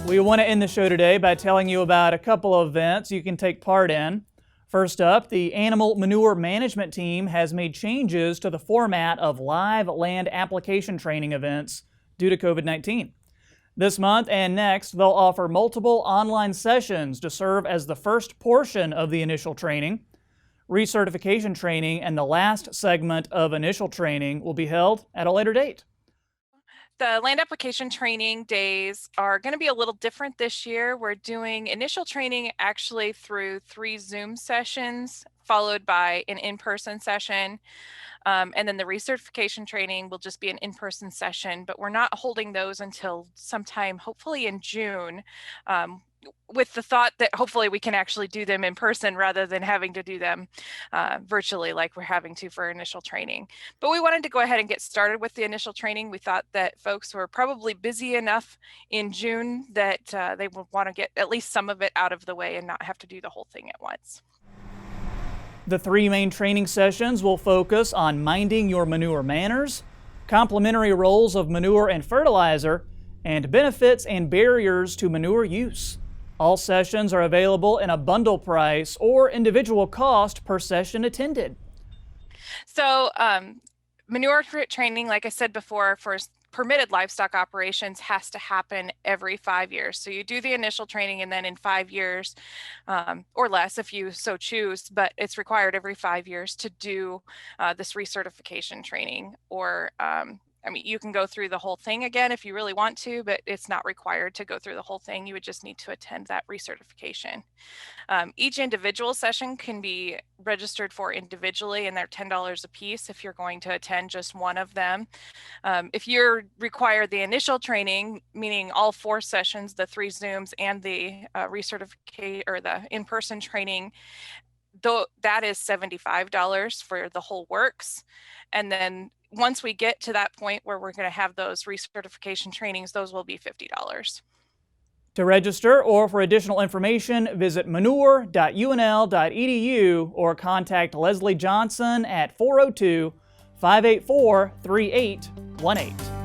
We want to end the show today by telling you about a couple of events you can take part in. First up, the Animal Manure Management Team has made changes to the format of live land application training events due to COVID-19. This month and next, they'll offer multiple online sessions to serve as the first portion of the initial training. Recertification training and the last segment of initial training will be held at a later date. The land application training days are going to be a little different this year. We're doing initial training actually through 3 Zoom sessions, followed by an in-person session. And then the recertification training will just be an in-person session, but we're not holding those until sometime, hopefully in June, with the thought that hopefully we can actually do them in person rather than having to do them virtually like we're having to for initial training. But we wanted to go ahead and get started with the initial training. We thought that folks were probably busy enough in June that they would want to get at least some of it out of the way and not have to do the whole thing at once. The 3 main training sessions will focus on minding your manure manners, complementary roles of manure and fertilizer, and benefits and barriers to manure use. All sessions are available in a bundle price or individual cost per session attended. So manure training, like I said before, for permitted livestock operations has to happen every 5 years. So you do the initial training and then in 5 years or less if you so choose, but it's required every 5 years to do this recertification training. Or I mean, you can go through the whole thing again if you really want to, but it's not required to go through the whole thing. You would just need to attend that recertification. Each individual session can be registered for individually, and they're $10 a piece if you're going to attend just one of them. If you require the initial training, meaning all 4 sessions, the 3 Zooms and the recertification or the in-person training, though that is $75 for the whole works. And then once we get to that point where we're going to have those recertification trainings, those will be $50. To register or for additional information, visit manure.unl.edu or contact Leslie Johnson at 402-584-3818.